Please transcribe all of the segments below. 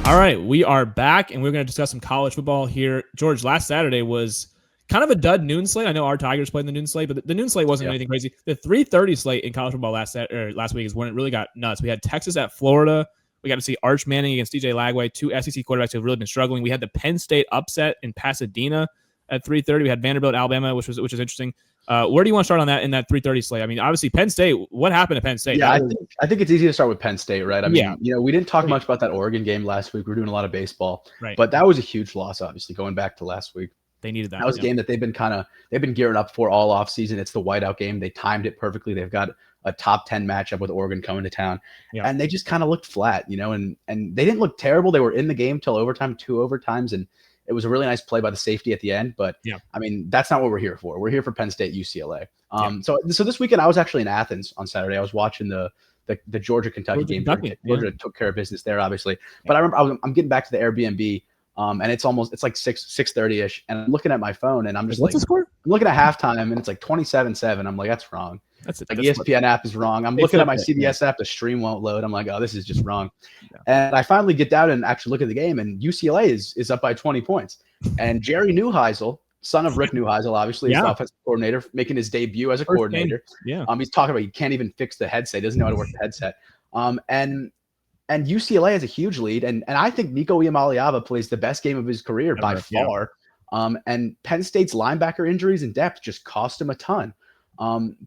All right, we are back, and we're going to discuss some college football here. George, last Saturday was kind of a dud noon slate. I know our Tigers played in the noon slate, but the noon slate wasn't anything crazy. The 3:30 slate in college football last week is when it really got nuts. We had Texas at Florida. We got to see Arch Manning against DJ Lagway, two SEC quarterbacks who have really been struggling. We had the Penn State upset in Pasadena at 3:30. We had Vanderbilt, Alabama, which is interesting. Where do you want to start on that in that 3:30 slate? I mean, obviously Penn State. What happened to Penn State? Yeah, I think it's easy to start with Penn State, right? I mean, we didn't talk much about that Oregon game last week. We were doing a lot of baseball, right? But that was a huge loss, obviously, going back to last week. They needed that. That was a game that they've been gearing up for all off season. It's the whiteout game. They timed it perfectly. They've got a top 10 matchup with Oregon coming to town, and they just kind of looked flat, and they didn't look terrible. They were in the game till overtime, 2 overtimes, and it was a really nice play by the safety at the end. But I mean, that's not what we're here for. We're here for Penn State, UCLA. So this weekend I was actually in Athens on Saturday. I was watching the Georgia-Kentucky game. Georgia took care of business there, obviously. But I remember I'm getting back to the Airbnb, and it's like 6:30ish, and I'm looking at my phone, and I'm just what's the score? I'm looking at halftime, and it's like 27-7. I'm like, that's wrong. That's ESPN app is wrong. I'm looking at my CBS app. The stream won't load. I'm like, oh, this is just wrong. And I finally get down and actually look at the game, and UCLA is up by 20 points. And Jerry Neuheisel, son of Rick Neuheisel, obviously, is the offensive coordinator, making his debut as a coordinator. He's talking about he can't even fix the headset. He doesn't know how to work the headset. And UCLA has a huge lead, and I think Nico Iamaleava plays the best game of his career by far. And Penn State's linebacker injuries and depth just cost him a ton.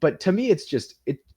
But to me, it's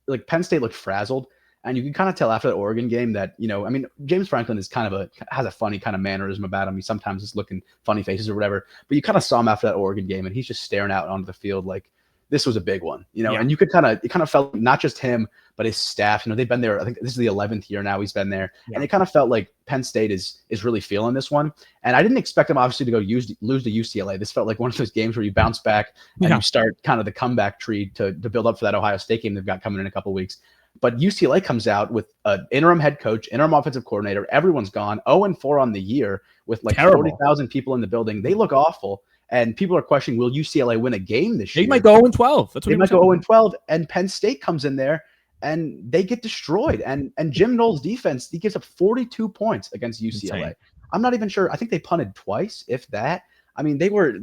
like Penn State looked frazzled, and you can kind of tell after that Oregon game that, I mean, James Franklin is has a funny kind of mannerism about him. He sometimes is looking funny faces or whatever, but you kind of saw him after that Oregon game, and he's just staring out onto the field like this was a big one, and it kind of felt not just him, but his staff, they've been there. I think this is the 11th year now he's been there. And it kind of felt like Penn State is really feeling this one. And I didn't expect them obviously to go lose to UCLA. This felt like one of those games where you bounce back and you start kind of the comeback tree to build up for that Ohio State game they've got coming in a couple of weeks. But UCLA comes out with an interim head coach, interim offensive coordinator. Everyone's gone 0-4 on the year with like 40,000 people in the building. They look awful. And people are questioning, will UCLA win a game this year? They might go 0-12. They might go 0-12, and Penn State comes in there, and they get destroyed. And Jim Knowles' defense, he gives up 42 points against UCLA. Insane. I'm not even sure. I think they punted twice, if that. I mean, they were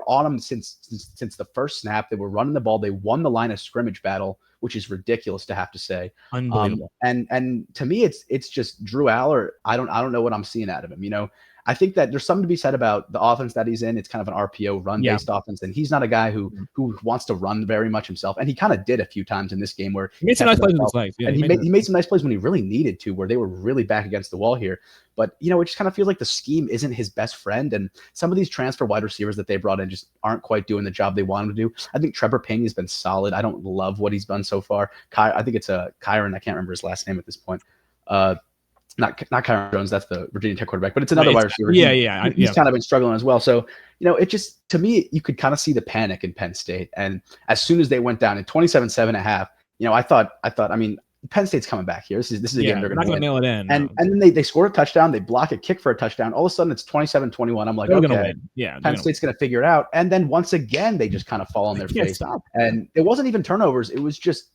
on them since the first snap. They were running the ball. They won the line of scrimmage battle, which is ridiculous to have to say. Unbelievable. And to me, it's just Drew Aller. I don't know what I'm seeing out of him. I think that there's something to be said about the offense that he's in. It's kind of an RPO run-based offense, and he's not a guy who wants to run very much himself. And he kind of did a few times in this game where he made some nice plays in his legs. Yeah, he made some nice plays when he really needed to, where they were really back against the wall here. But it just kind of feels like the scheme isn't his best friend, and some of these transfer wide receivers that they brought in just aren't quite doing the job they want him to do. I think Trevor Payne has been solid. I don't love what he's done so far. I think it's Kyron. I can't remember his last name at this point. Not Kyron Jones, that's the Virginia Tech quarterback, but it's another wide receiver. He's kind of been struggling as well. So, it just, to me, you could kind of see the panic in Penn State. And as soon as they went down in 27-7 a half, I thought, I mean, Penn State's coming back here. This is a game they're going to nail it in. And then they score a touchdown, they block a kick for a touchdown. All of a sudden it's 27-21. I'm like, they're okay, gonna win. Yeah, Penn State's going to figure it out. And then once again, they just kind of fall on their face. And it wasn't even turnovers. It was just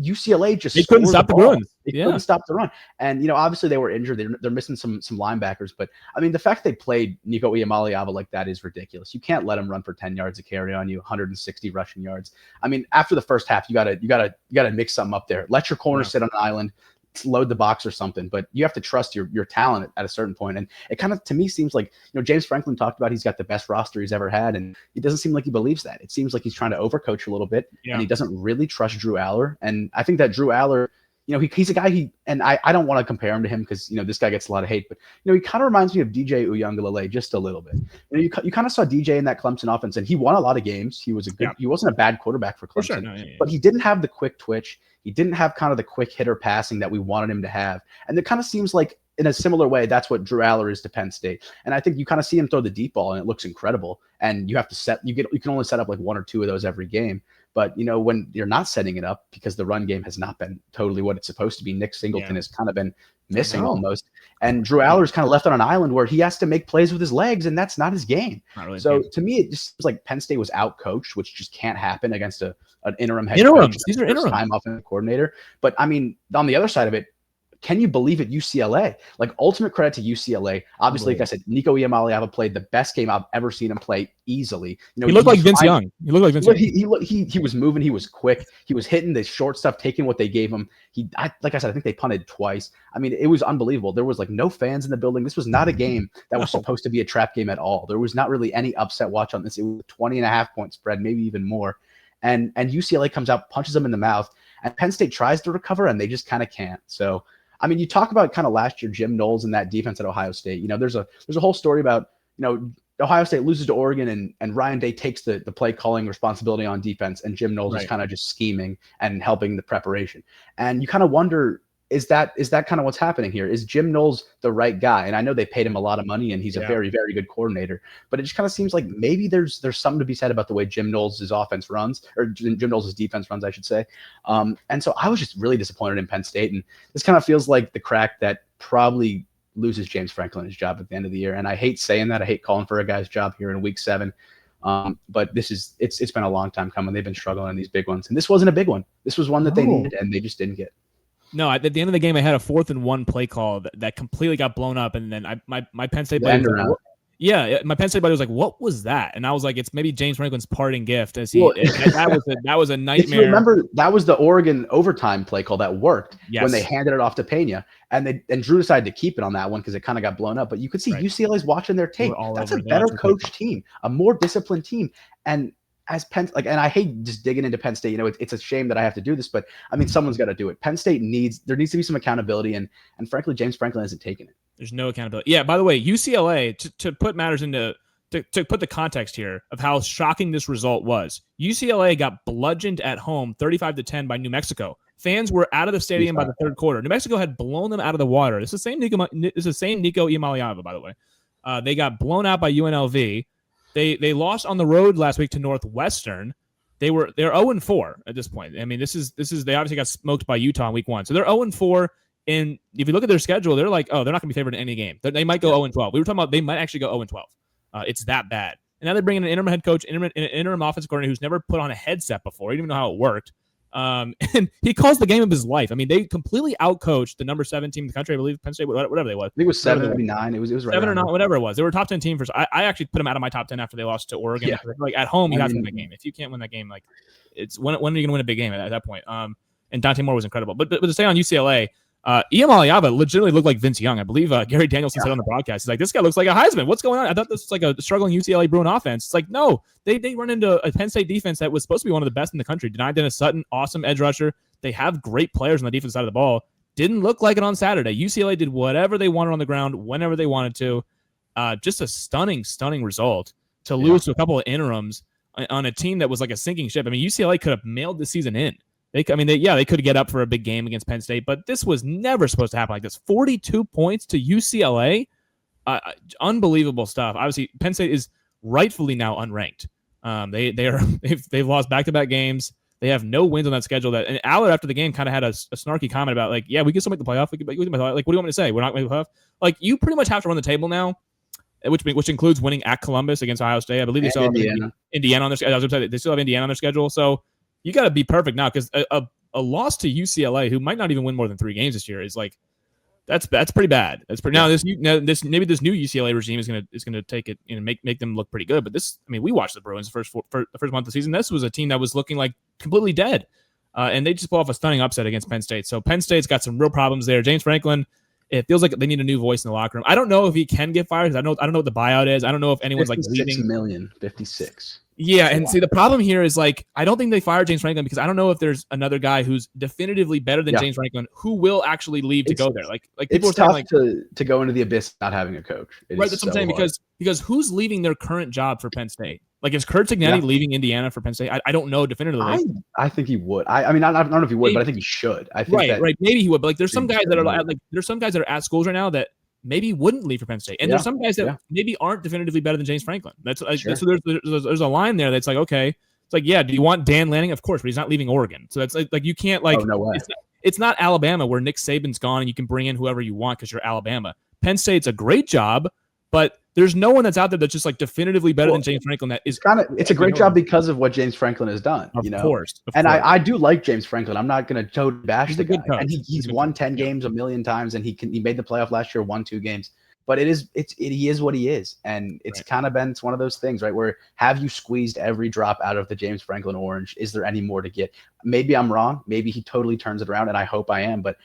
UCLA they couldn't stop the run. They couldn't stop the run. And, obviously they were injured. They're missing some linebackers. But, I mean, the fact they played Nico Iamaleava like that is ridiculous. You can't let him run for 10 yards a carry on you, 160 rushing yards. I mean, after the first half, you gotta mix something up there. Let your corner sit on an island, load the box or something. But you have to trust your talent at a certain point. And it kind of, to me, seems like, James Franklin talked about he's got the best roster he's ever had. And it doesn't seem like he believes that. It seems like he's trying to overcoach a little bit. And he doesn't really trust Drew Aller. And I think that Drew Aller, he's a guy I don't want to compare him to him because, this guy gets a lot of hate, but, he kind of reminds me of DJ Uiagalelei just a little bit. You kind of saw DJ in that Clemson offense, and he won a lot of games. He wasn't a bad quarterback for Clemson, but he didn't have the quick twitch. He didn't have kind of the quick hitter passing that we wanted him to have. And it kind of seems like in a similar way, that's what Drew Aller is to Penn State. And I think you kind of see him throw the deep ball and it looks incredible. And you have to you can only set up like one or two of those every game. But, when you're not setting it up because the run game has not been totally what it's supposed to be, Nick Singleton has kind of been missing almost. And Drew Aller's kind of left on an island where he has to make plays with his legs, and that's not his game. Really so to me, it just seems like Penn State was out-coached, which just can't happen against an interim head coach. These are interim. Time offensive coordinator. But, I mean, on the other side of it, can you believe it? UCLA, ultimate credit to UCLA. Obviously, like I said, Nico Iamaleava played the best game I've ever seen him play easily. He looked like Vince Young. He looked like Vince Young. He was moving. He was quick. He was hitting the short stuff, taking what they gave him. Like I said, I think they punted twice. I mean, it was unbelievable. There was no fans in the building. This was not a game that was supposed to be a trap game at all. There was not really any upset watch on this. It was a 20.5-point spread, maybe even more. And UCLA comes out, punches them in the mouth, and Penn State tries to recover, and they just kind of can't. So, I mean, you talk about kind of last year, Jim Knowles and that defense at Ohio State. There's a whole story about, Ohio State loses to Oregon and Ryan Day takes the play calling responsibility on defense, and Jim Knowles is kind of just scheming and helping the preparation. And you kind of wonder, is that kind of what's happening here? Is Jim Knowles the right guy? And I know they paid him a lot of money, and he's a very, very good coordinator. But it just kind of seems like maybe there's something to be said about the way Jim Knowles' offense runs, or Jim Knowles' defense runs, I should say. And so I was just really disappointed in Penn State. And this kind of feels like the crack that probably loses James Franklin his job at the end of the year. And I hate saying that. I hate calling for a guy's job here in week 7. But it's been a long time coming. They've been struggling in these big ones. And this wasn't a big one. This was one that they needed, and they just didn't get. No, at the end of the game, I had a 4th and 1 play call that completely got blown up, and then my Penn State buddy my Penn State buddy was like, "What was that?" And I was like, "It's maybe James Franklin's parting gift." That was a nightmare. If you remember, that was the Oregon overtime play call that worked when they handed it off to Pena, and Drew decided to keep it on that one because it kind of got blown up. But you could see UCLA's watching their tape. That's a better coached team, a more disciplined team, and. As Penn, and I hate just digging into Penn State. It's a shame that I have to do this, but I mean, someone's got to do it. Penn State there needs to be some accountability, and frankly, James Franklin hasn't taken it. There's no accountability. Yeah. By the way, UCLA to put matters into to put the context here of how shocking this result was. UCLA got bludgeoned at home, 35-10 by New Mexico. Fans were out of the stadium by the third quarter. New Mexico had blown them out of the water. This is the same Nico Iamaleava, by the way. They got blown out by UNLV. They lost on the road last week to Northwestern. They're 0-4 at this point. I mean, this is they obviously got smoked by Utah in week 1. So they're 0-4. And if you look at their schedule, they're like, they're not going to be favored in any game. They might go 0-12. We were talking about they might actually go 0-12. It's that bad. And now they're bringing an interim head coach, an interim offensive coordinator who's never put on a headset before. He didn't even know how it worked. And he calls the game of his life. I mean, they completely outcoached the number 7 team in the country. I believe Penn State, whatever they was. I think it was 7 or 9. It was right 7 or 9, whatever it was. They were a top 10 team for. I actually put them out of my top 10 after they lost to Oregon. Yeah. Like at home, you have to win the game. If you can't win that game, like it's when are you going to win a big game at that point? And Dante Moore was incredible. But to stay on UCLA. Iamaleava legitimately looked like Vince Young. I believe Gary Danielson said on the broadcast, he's like, this guy looks like a Heisman. What's going on? I thought this was like a struggling UCLA Bruin offense. It's like, no, they run into a Penn State defense that was supposed to be one of the best in the country. Denied Dennis Sutton, awesome edge rusher. They have great players on the defensive side of the ball. Didn't look like it on Saturday. UCLA did whatever they wanted on the ground, whenever they wanted to. Just a stunning result to lose to a couple of interims on a team that was like a sinking ship. I mean, UCLA could have mailed the season in. They could get up for a big game against Penn State, but this was never supposed to happen like this. 42 points to UCLA. Unbelievable stuff. Obviously, Penn State is rightfully now unranked. They've lost back-to-back games. They have no wins on that schedule. And Allard after the game kind of had a snarky comment about like, yeah, we can still make the playoff. We can make the playoff. Like, what do you want me to say? We're not making the playoff. Like, you pretty much have to run the table now, which includes winning at Columbus against Ohio State. I believe they still have Indiana on their schedule. They still have Indiana on their schedule. So you got to be perfect now because a loss to UCLA, who might not even win more than 3 games this year, is like that's pretty bad. That's pretty. Now this maybe this new UCLA regime is gonna take it make them look pretty good. But we watched the Bruins for the first month of the season. This was a team that was looking like completely dead, and they just pull off a stunning upset against Penn State. So Penn State's got some real problems there. James Franklin. It feels like they need a new voice in the locker room. I don't know if he can get fired. I don't know what the buyout is. I don't know if anyone's like leaving. $56 million, 56. Yeah, and see, the problem here is like I don't think they fired James Franklin because I don't know if there's another guy who's definitively better than James Franklin who will actually leave to go there. Like people it's tough to go into the abyss not having a coach. Right, that's what I'm saying because who's leaving their current job for Penn State? Like, is Kurt Cignetti leaving Indiana for Penn State? I don't know definitively. I think he would. I don't know if he would, but I think he should. I think right. Maybe he would. But like, there's some guys that are at schools right now that maybe wouldn't leave for Penn State, and there's some guys that maybe aren't definitively better than James Franklin. So there's a line there that's like, okay, It's like, yeah, do you want Dan Lanning? Of course, but he's not leaving Oregon. So that's like you can't like. Oh, no way. It's not Alabama where Nick Saban's gone and you can bring in whoever you want because you're Alabama. Penn State's a great job, but there's no one that's out there that's just like definitively better than James Franklin. That is it's a great job because of what James Franklin has done. Of course. And I do like James Franklin. I'm not going to totally bash the guy. Coach. And he's won 10 games a million times, and he made the playoff last year, won 2 games. But he is what he is, and it's kind of been one of those things, right? Where have you squeezed every drop out of the James Franklin orange? Is there any more to get? Maybe I'm wrong. Maybe he totally turns it around, and I hope I am. But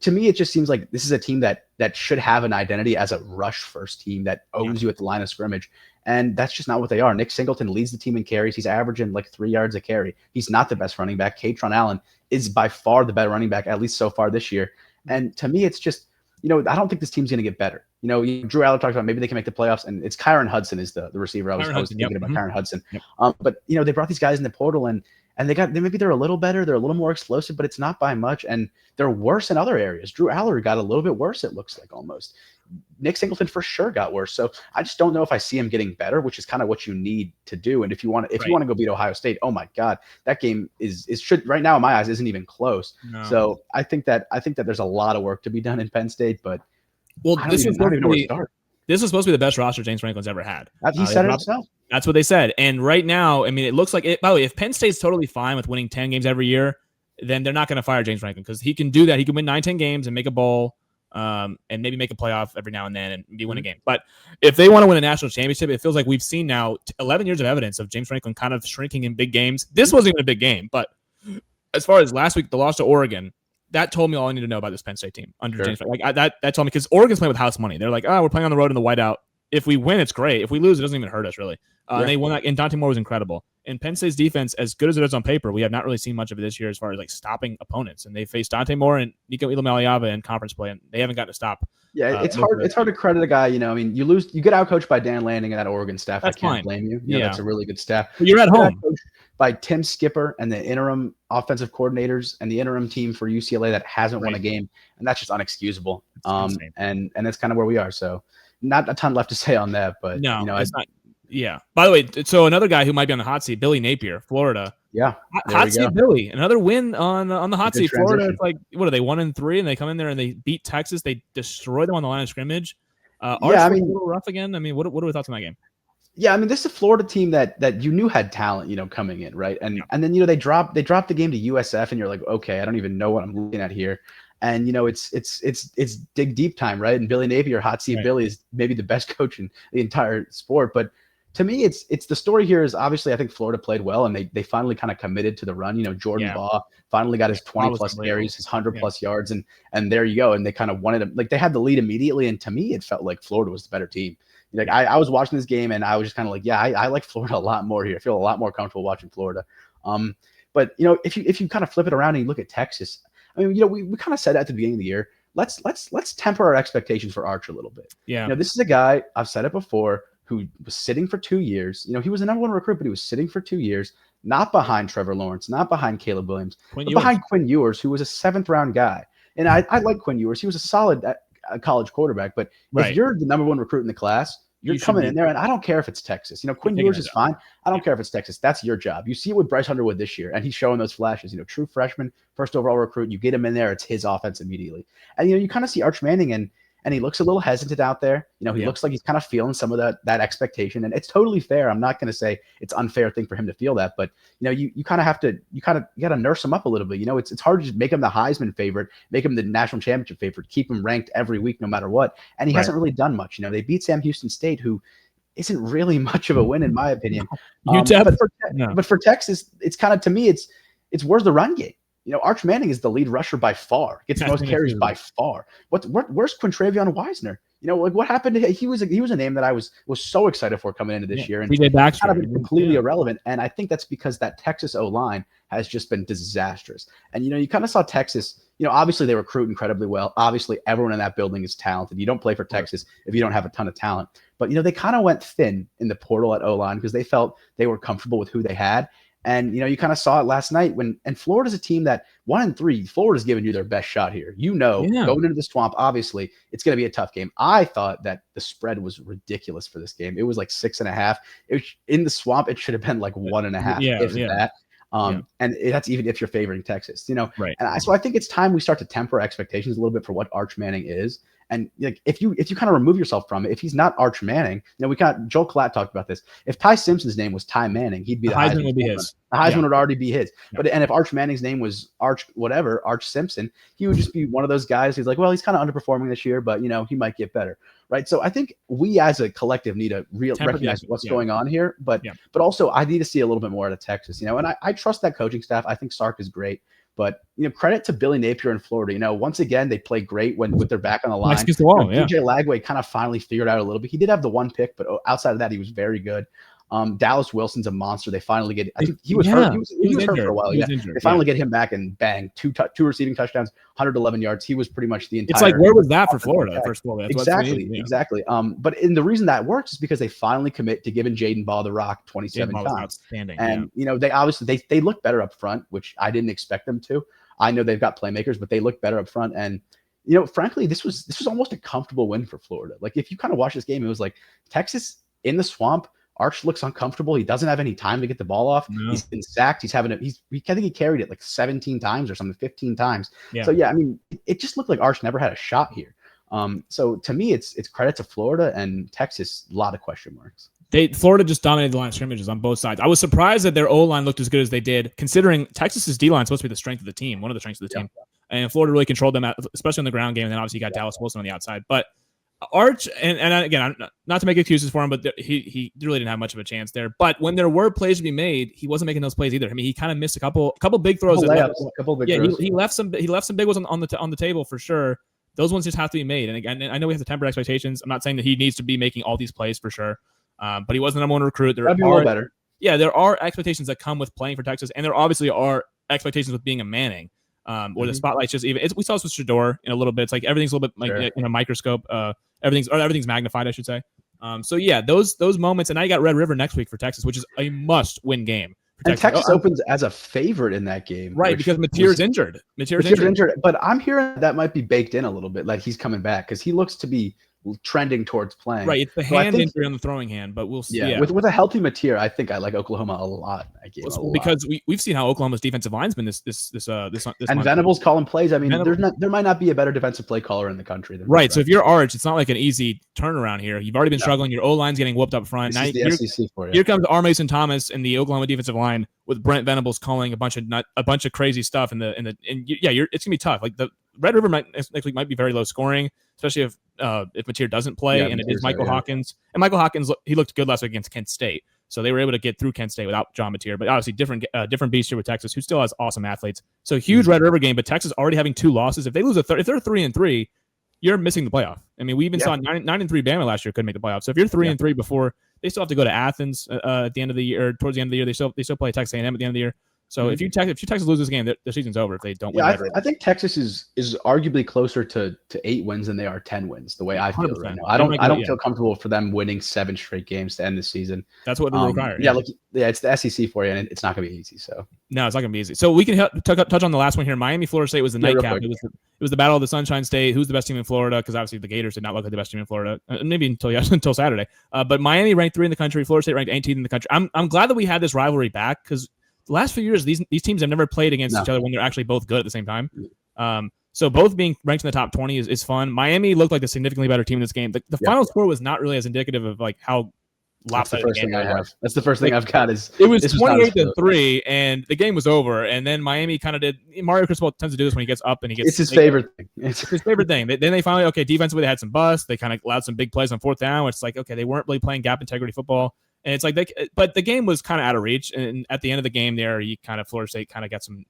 to me, it just seems like this is a team that should have an identity as a rush first team that owns you at the line of scrimmage, and that's just not what they are. Nick Singleton leads the team in carries. He's averaging like 3 yards a carry. He's not the best running back. Katron Allen is by far the better running back, at least so far this year. And to me, it's just, I don't think this team's going to get better. Drew Aller talked about maybe they can make the playoffs, and it's Kyron Hudson is the receiver. I was thinking about Kyron Hudson. Yep. But they brought these guys in the portal, and maybe they're a little better, they're a little more explosive, but it's not by much, and they're worse in other areas. Drew Aller got a little bit worse, it looks like almost. Nick Singleton for sure got worse. So I just don't know if I see him getting better, which is kind of what you need to do. And if you want to go beat Ohio State, oh my God, that game should right now in my eyes isn't even close. No. So I think that there's a lot of work to be done in Penn State, but this was supposed to be the best roster James Franklin's ever had. He said it himself. That's what they said. And right now, I mean, it looks like it. By the way, if Penn State's totally fine with winning 10 games every year, then they're not going to fire James Franklin because he can do that. He can win 9-10 games and make a bowl. And maybe make a playoff every now and then and maybe win a game. But if they want to win a national championship, it feels like we've seen now 11 years of evidence of James Franklin kind of shrinking in big games. This wasn't even a big game, but as far as last week, the loss to Oregon, that told me all I need to know about this Penn State team under James Franklin. Like that told me because Oregon's playing with house money. They're like, we're playing on the road in the whiteout. If we win, it's great. If we lose, it doesn't even hurt us really. And they won that, and Dante Moore was incredible. And Penn State's defense, as good as it is on paper, we have not really seen much of it this year as far as like stopping opponents. And they faced Dante Moore and Nico Ilemaliava in conference play, and they haven't gotten to stop. Yeah, it's hard. It's hard to credit a guy. I mean, you get outcoached by Dan Lanning and that Oregon staff. That's I can't fine. blame you. That's a really good staff. But you're at home. By Tim Skipper and the interim offensive coordinators and the interim team for UCLA that hasn't won a game, and that's just unexcusable. And that's kind of where we are. So, not a ton left to say on that, but no, it's not. Yeah. By the way, so another guy who might be on the hot seat, Billy Napier, Florida. Yeah. Hot seat Billy. Another win on the hot seat. Florida, it's like, what are they, 1-3, and they come in there and they beat Texas. They destroy them on the line of scrimmage. A little rough again. I mean, what are we thoughts on that game? Yeah, I mean, this is a Florida team that you knew had talent, coming in, right? And then they dropped the game to USF, and you're like, okay, I don't even know what I'm looking at here. And it's dig deep time, right? And Billy Napier, hot seat Billy, is maybe the best coach in the entire sport. But to me, it's the story here is obviously I think Florida played well, and they finally kind of committed to the run. Jordan Baugh finally got his 20+ carries, his 100+ yards, and there you go. And they kind of wanted like they had the lead immediately, and to me, it felt like Florida was the better team. Like I was watching this game, and I was just kind of like, I like Florida a lot more here. I feel a lot more comfortable watching Florida. But if you kind of flip it around and you look at Texas, I mean, we kind of said at the beginning of the year, let's temper our expectations for Arch a little bit. Yeah. This is a guy, I've said it before, who was sitting for 2 years. He was the number one recruit, but he was sitting for 2 years, not behind Trevor Lawrence, not behind Caleb Williams, but behind Quinn Ewers, who was a 7th round guy. And I like Quinn Ewers. He was a solid college quarterback, but if you're the number one recruit in the class, you're coming in there, and I don't care if it's Texas. Quinn Ewers is fine. I don't care if it's Texas. That's your job. You see it with Bryce Underwood this year, and he's showing those flashes. True freshman, first overall recruit. You get him in there, it's his offense immediately. And you kind of see Arch Manning, and he looks a little hesitant out there. He looks like he's kind of feeling some of that expectation, and it's totally fair. I'm not going to say it's unfair thing for him to feel that, but you kind of have to you got to nurse him up a little bit. It's hard to just make him the Heisman favorite, make him the national championship favorite, keep him ranked every week no matter what. And he hasn't really done much. They beat Sam Houston State, who isn't really much of a win in my opinion. But for Texas, it's kind of, to me, it's where's the run game? Arch Manning is the lead rusher by far, gets the most carries by far. Where's Quintravion Wisner? What happened to him? He was a name that I was so excited for coming into this year, and kind of been completely irrelevant. And I think that's because that Texas O-line has just been disastrous. And you kind of saw Texas, obviously they recruit incredibly well. Obviously, everyone in that building is talented. You don't play for Texas if you don't have a ton of talent. But, they kind of went thin in the portal at O-line because they felt they were comfortable with who they had. And, you kind of saw it last night and Florida's a team that 1-3, Florida's giving you their best shot here. Going into the Swamp, obviously, it's going to be a tough game. I thought that the spread was ridiculous for this game. It was like 6.5. In the Swamp, it should have been like 1.5, that. And that's even if you're favoring Texas, Right. And so I think it's time we start to temper expectations a little bit for what Arch Manning is. And like if you kind of remove yourself from it, if he's not Arch Manning, Joel Klatt talked about this. If Ty Simpson's name was Ty Manning, he'd be the Heisman would be his. The Heisman would already be his. Yeah. And if Arch Manning's name was Arch Simpson, he would just be one of those guys who's like, well, he's kind of underperforming this year, but he might get better. Right. So I think we as a collective need to recognize what's going on here. But also I need to see a little bit more out of Texas, and I trust that coaching staff. I think Sark is great. But credit to Billy Napier in Florida. Once again, they play great with their back on the line. DJ Lagway kind of finally figured out a little bit. He did have the one pick, but outside of that, he was very good. Dallas Wilson's a monster. They finally get. I think he was hurt. He was hurt for a while. They finally get him back, and bang, two receiving touchdowns, 111 yards. He was pretty much the entire. It's like, where was that for Florida? First of all, exactly. But the reason that works is because they finally commit to giving Jaden Ball the rock 27 times. Outstanding. And they obviously they look better up front, which I didn't expect them to. I know they've got playmakers, but they look better up front. And frankly, this was almost a comfortable win for Florida. Like if you kind of watch this game, it was like Texas in the Swamp. Arch looks uncomfortable. He doesn't have any time to get the ball off. No. He's been sacked. I think he carried it like 17 times or something, 15 times. Yeah. So it just looked like Arch never had a shot here. So to me, it's credit to Florida, and Texas, a lot of question marks. Florida just dominated the line of scrimmages on both sides. I was surprised that their O-line looked as good as they did, considering Texas's D-line is supposed to be the strength of the team, one of the strengths of the team. And Florida really controlled them, especially in the ground game. And then obviously you got Dallas Wilson on the outside. But Arch, and again, not to make excuses for him, but he really didn't have much of a chance there. But when there were plays to be made, he wasn't making those plays either. I mean, he kind of missed a couple big throws. He left some big ones on the table for sure. Those ones just have to be made. And again, I know we have to temper expectations. I'm not saying that he needs to be making all these plays for sure. But he wasn't the number one recruit. That'd be a little better. Yeah, there are expectations that come with playing for Texas, and there obviously are expectations with being a Manning. Or the spotlight's just even. We saw this with Shador in a little bit. It's like everything's a little bit like in a microscope. Everything's magnified, I should say. So yeah, those moments, and now you got Red River next week for Texas, which is a must-win game. And Texas opens as a favorite in that game, right? Because Mateer's injured. Mateer's injured. But I'm hearing that might be baked in a little bit, like he's coming back because he looks to be trending towards playing. Right, it's the hand injury on the throwing hand, but we'll see. Yeah. With a healthy Mateer, I think I like Oklahoma a lot. Because we've seen how Oklahoma's defensive line's been this and Venables calling plays. I mean, there might not be a better defensive play caller in the country than right. So if you're Arch, it's not like an easy turnaround here. You've already been struggling. Your O-line's getting whooped up front. This is the SEC for you. Here comes R. Mason Thomas and the Oklahoma defensive line with Brent Venables calling a bunch of crazy stuff it's gonna be tough. Like the Red River might be very low scoring, especially if Mateer doesn't play, and it is Michael Hawkins. And Michael Hawkins, he looked good last week against Kent State, so they were able to get through Kent State without John Mateer. But obviously, different beast here with Texas, who still has awesome athletes. So huge Red River game, but Texas already having 2 losses. If they lose if they're 3-3, you're missing the playoff. I mean, we even saw 9-3 Bama last year couldn't make the playoff. So if you're 3-3 before, they still have to go to Athens at the end of the year, or towards the end of the year. They still play Texas A&M at the end of the year. So if Texas lose this game, the season's over if they don't win. I think Texas is arguably closer to 8 wins than they are 10 wins. The way I feel right now, I don't feel comfortable for them winning 7 straight games to end the season. That's what they're required. It's the SEC for you, and it's not going to be easy. So no, it's not going to be easy. So we can touch on the last one here. Florida State was the nightcap. It was the battle of the Sunshine State. Who's the best team in Florida? Because obviously the Gators did not look like the best team in Florida, maybe until Saturday. But Miami ranked 3 in the country. Florida State ranked 18th in the country. I'm glad that we had this rivalry back because the last few years, these teams have never played against each other when they're actually both good at the same time. So both being ranked in the top 20 is fun. Miami looked like the significantly better team in this game. The final score was not really as indicative of like how lopsided the game was. That's the first thing I've got is it was 28-3, and the game was over. And then Miami kind of did. Mario Cristobal tends to do this when he gets up and he gets. It's his favorite thing. It's his favorite thing. Then they finally defensively they had some busts. They kind of allowed some big plays on 4th down. It's like they weren't really playing gap integrity football. And it's like but the game was kind of out of reach. And at the end of the game there, Florida State kind of got some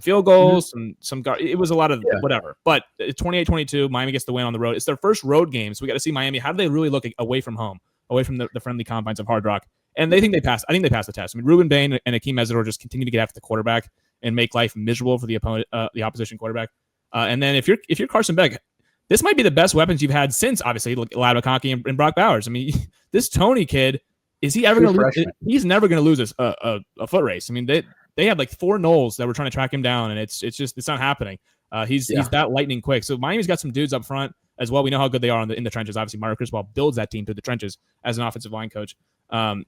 field goals, it was a lot of whatever. But 28-22, Miami gets the win on the road. It's their first road game, so we got to see Miami. How do they really look away from home, away from the friendly confines of Hard Rock? And they think they passed. I think they passed the test. I mean, Ruben Bain and Akeem Mesidor just continue to get after the quarterback and make life miserable for the opponent, the opposition quarterback. And then if you're Carson Beck, this might be the best weapons you've had since obviously Lad McConkey and Brock Bowers. I mean, this Tony kid, is he ever going to lose? He's never going to lose a foot race. I mean, they had like 4 Knowles that were trying to track him down, and it's not happening. He's that lightning quick. So Miami's got some dudes up front as well. We know how good they are in the trenches. Obviously, Mario Cristobal builds that team through the trenches as an offensive line coach.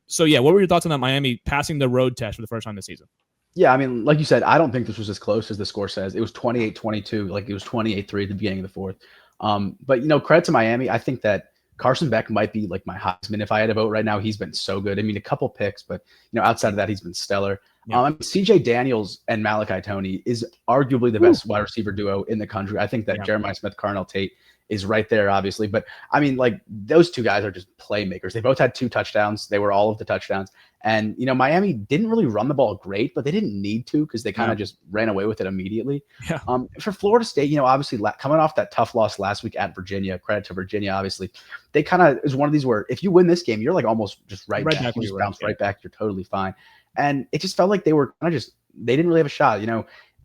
So yeah, what were your thoughts on that Miami passing the road test for the first time this season? Yeah, I mean, like you said, I don't think this was as close as the score says. It was 28-22, like it was 28-3 at the beginning of the fourth. But credit to Miami. I think that Carson Beck might be like my Heisman if I had a vote right now. He's been so good. I mean, a couple picks, but outside of that, he's been stellar. Yeah. CJ Daniels and Malachi Toney is arguably the best wide receiver duo in the country. I think that Jeremiah Smith, Carnell Tate is right there, obviously. But I mean, like those two guys are just playmakers. They both had 2 touchdowns. They were all of the touchdowns. And, Miami didn't really run the ball great, but they didn't need to because they kind of just ran away with it immediately. Yeah. For Florida State, obviously coming off that tough loss last week at Virginia, credit to Virginia, obviously, they kind of is one of these where if you win this game, you're like almost just right back. You just bounce right back. You're totally fine. And it just felt like they were kind of they didn't really have a shot.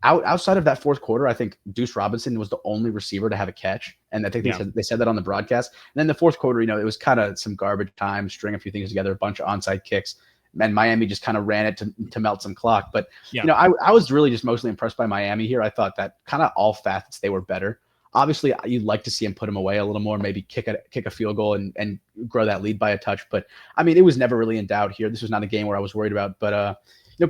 Outside of that fourth quarter, I think Deuce Robinson was the only receiver to have a catch. And I think they said that on the broadcast. And then the fourth quarter, it was kind of some garbage time, string a few things together, a bunch of onside kicks. And Miami just kind of ran it to melt some clock. But, I was really just mostly impressed by Miami here. I thought that kind of all facets, they were better. Obviously, you'd like to see him put them away a little more, maybe kick a field goal and grow that lead by a touch. But, I mean, it was never really in doubt here. This was not a game where I was worried about. But,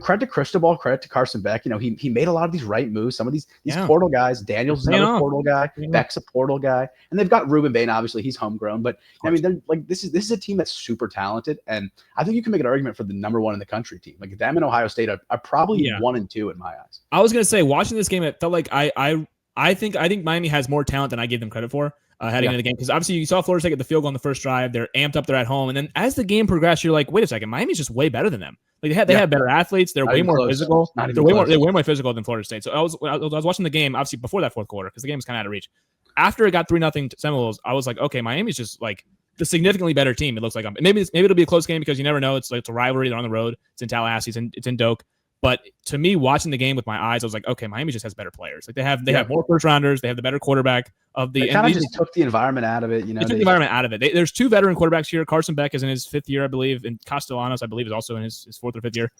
credit to Cristobal, credit to Carson Beck. He made a lot of these right moves. Some of these portal guys. Daniels is another portal guy. Beck's a portal guy, and they've got Ruben Bain. Obviously, he's homegrown. But I mean, they're like this is a team that's super talented, and I think you can make an argument for the number 1 in the country team. Like them and Ohio State are probably 1 and 2 in my eyes. I was gonna say watching this game, it felt like I think Miami has more talent than I gave them credit for. Heading into the game, because obviously you saw Florida State get the field goal on the first drive. They're amped up. They're at home, and then as the game progressed, you're like, wait a second, Miami's just way better than them. Like they have better athletes. They're way more physical. They're way more physical than Florida State. So I was watching the game obviously before that fourth quarter because the game was kind of out of reach. After it got 3-0 Seminoles, I was like, okay, Miami's just like the significantly better team. It looks like maybe it'll be a close game because you never know. It's a rivalry. They're on the road. It's in Tallahassee. It's in Doak. But to me, watching the game with my eyes, I was like, okay, Miami just has better players. Like they have more first rounders. They have the better quarterback of the. They kind of just took the environment out of it. They took the environment out of it. There's 2 veteran quarterbacks here. Carson Beck is in his 5th year, I believe, and Castellanos, I believe, is also in his 4th or 5th year.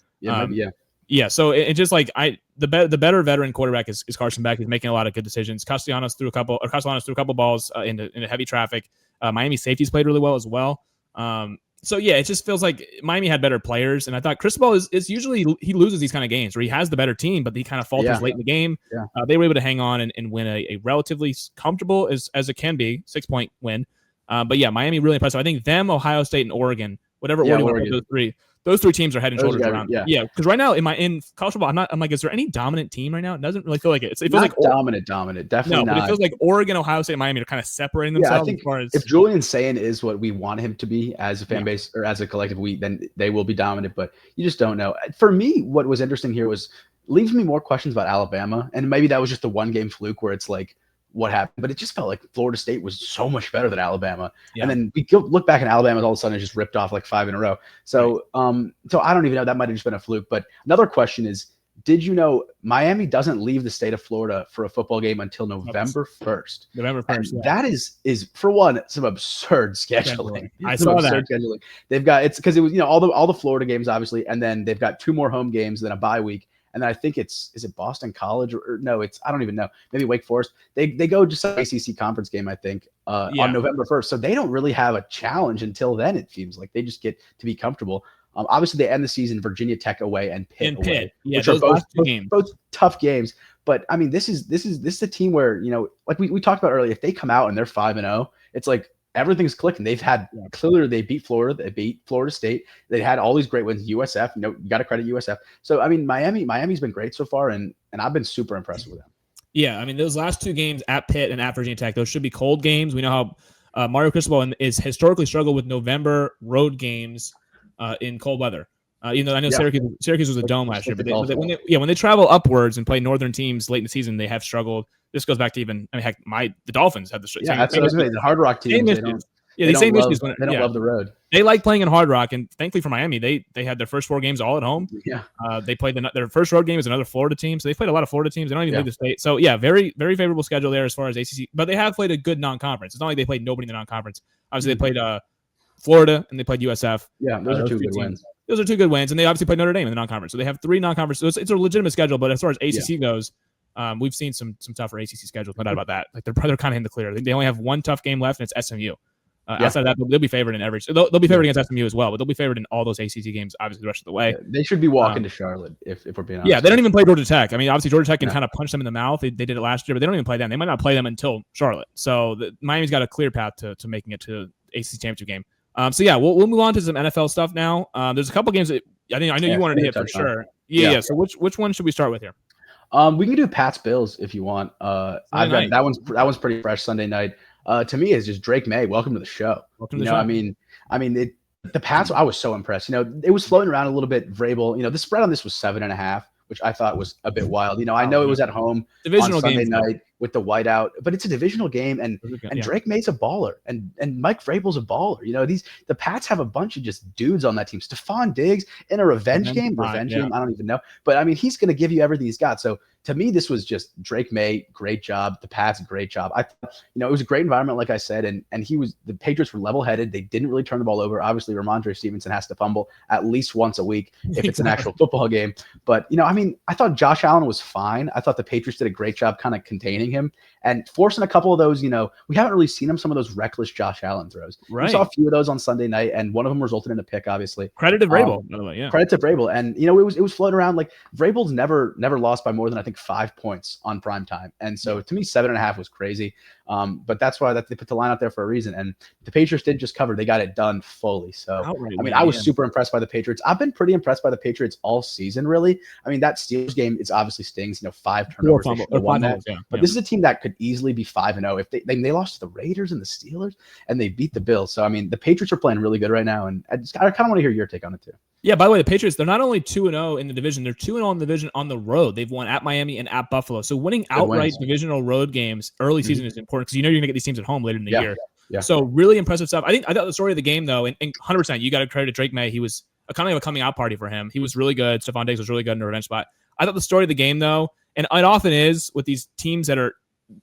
Yeah. So it just like the better veteran quarterback is Carson Beck. He's making a lot of good decisions. Castellanos threw a couple balls into heavy traffic. Miami safeties played really well as well. So yeah, it just feels like Miami had better players, and I thought Cristobal is usually he loses these kind of games where he has the better team, but he kind of falters late in the game. Yeah. They were able to hang on and win a relatively comfortable as it can be 6-point win. But yeah, Miami really impressive. I think them, Ohio State, and Oregon, whatever Oregon. Those three teams are head and shoulders around. Yeah, because right now in college football, I'm like, is there any dominant team right now? It doesn't really feel like it. It feels not like dominant, definitely not. But it feels like Oregon, Ohio State, and Miami are kind of separating themselves. I think if Julian Sayin is what we want him to be as a fan base or as a collective, then they will be dominant. But you just don't know. For me, what was interesting here leaves me more questions about Alabama, and maybe that was just a 1-game fluke where it's like, what happened, but it just felt like Florida State was so much better than Alabama. Yeah. And then we look back, and Alabama all of a sudden just ripped off like 5 in a row. So, so I don't even know, that might've just been a fluke. But another question is, did you know Miami doesn't leave the state of Florida for a football game until November 1st? November 1st. And that is for one, some absurd scheduling. I saw that. Scheduling. They've got, it's because it was, all the Florida games, obviously. And then they've got 2 more home games, then a bye week. And then I think is it Boston College or no, I don't even know. Maybe Wake Forest. They go just an ACC conference game, I think, on November 1st. So they don't really have a challenge until then. It seems like they just get to be comfortable. Obviously they end the season Virginia Tech away and Pitt away, which are both tough games. But I mean, this is a team where, like we talked about earlier, if they come out and they're 5-0, it's like everything's clicking. They've had clearly they beat Florida, they beat Florida State. They had all these great wins. USF, you got to credit USF. So I mean, Miami's been great so far, and I've been super impressed with them. Yeah, I mean, those last 2 games at Pitt and at Virginia Tech, those should be cold games. We know how Mario Cristobal is historically struggled with November road games in cold weather. I know Syracuse was a dome last year, but when they travel upwards and play northern teams late in the season, they have struggled. This goes back to the Dolphins had the that's what I was saying. The Hard Rock teams. Yeah, they the same don't issues. They don't love the road. They like playing in Hard Rock, and thankfully for Miami, they had their first 4 games all at home. Yeah. They played their first road game is another Florida team, so they played a lot of Florida teams. They don't even leave the state. So yeah, very very favorable schedule there as far as ACC. But they have played a good non-conference. It's not like they played nobody in the non-conference. Obviously, they played Florida and they played USF. Yeah, those are 2 good wins. Those are 2 good wins, and they obviously played Notre Dame in the non-conference. So they have 3 non-conference. So it's a legitimate schedule. But as far as ACC goes, we've seen some tougher ACC schedules. No doubt about that. Like they're kind of in the clear. They only have 1 tough game left, and it's SMU. Outside of that, they'll be favored in every. So they'll be favored against SMU as well, but they'll be favored in all those ACC games. Obviously, the rest of the way. Yeah, they should be walking to Charlotte if we're being honest. Yeah, they don't even play Georgia Tech. I mean, obviously Georgia Tech can kind of punch them in the mouth. They did it last year, but they don't even play them. They might not play them until Charlotte. So Miami's got a clear path to making it to ACC championship game. So yeah, we'll move on to some NFL stuff now. There's a couple games that I know you wanted to hit for sure. Yeah. So which one should we start with here? We can do Pats Bills if you want. I've got that one's pretty fresh Sunday night. To me, it's just Drake May. Welcome to the show. Welcome to the show. I mean, the Pats. I was so impressed. It was floating around a little bit. Vrabel. The spread on this was 7.5, which I thought was a bit wild. I know it was at home divisional on Sunday night with the whiteout, but it's a divisional game, and Drake May's a baller, and Mike Vrabel's a baller. The Pats have a bunch of just dudes on that team. Stephon Diggs in a revenge game. I don't even know, but he's going to give you everything he's got. So to me, this was just Drake May, great job. The Pats, great job. I thought, it was a great environment, like I said, and the Patriots were level-headed. They didn't really turn the ball over. Obviously, Ramondre Stevenson has to fumble at least once a week if it's an actual football game. But, I thought Josh Allen was fine. I thought the Patriots did a great job kind of containing him and forcing a couple of those, we haven't really seen some of those reckless Josh Allen throws. Right. We saw a few of those on Sunday night, and one of them resulted in a pick, obviously. Credit to Vrabel, by the way, yeah. Credit to Vrabel. And, it was floating around like Vrabel's never lost by more than, I think, 5 points on prime time. And so to me, 7.5 was crazy. But that's why they put the line out there for a reason. And the Patriots didn't just cover, they got it done fully. So, I was super impressed by the Patriots. I've been pretty impressed by the Patriots all season, really. That Steelers game, it's obviously stings, 5 turnovers. But this is a team that could easily be 5-0 if they lost to the Raiders and the Steelers and they beat the Bills. So, the Patriots are playing really good right now. And I kind of want to hear your take on it too. Yeah, by the way, the Patriots, they're not only 2-0 in the division, they're 2-0 in the division on the road. They've won at Miami and at Buffalo. So winning outright divisional road games early season is important because you're going to get these teams at home later in the year. Yeah. So really impressive stuff. I thought the story of the game, though, and 100%, you got to credit Drake May. He was kind of a coming out party for him. He was really good. Stephon Diggs was really good in the revenge spot. I thought the story of the game, though, and it often is with these teams that are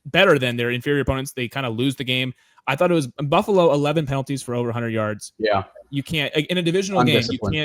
better than their inferior opponents, they kind of lose the game. I thought it was Buffalo 11 penalties for over 100 yards. Yeah. You can't in a divisional game.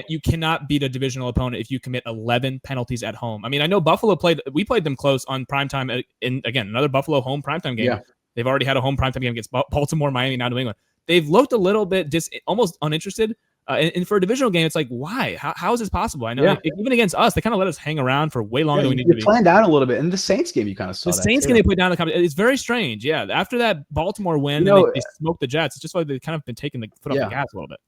You cannot beat a divisional opponent if you commit 11 penalties at home. I know Buffalo we played them close on primetime in again another Buffalo home primetime game. Yeah. They've already had a home primetime game against Baltimore, Miami, now New England. They've looked a little bit almost uninterested. And for a divisional game, it's like, why? How is this possible? I know even against us, they kind of let us hang around for way longer than we need to be. Planned down a little bit. In the Saints game, you kind of saw the Saints game, they played down the competition. It's very strange. Yeah. After that Baltimore win, they smoked the Jets. It's just like they've kind of been taking the foot off the gas a little bit.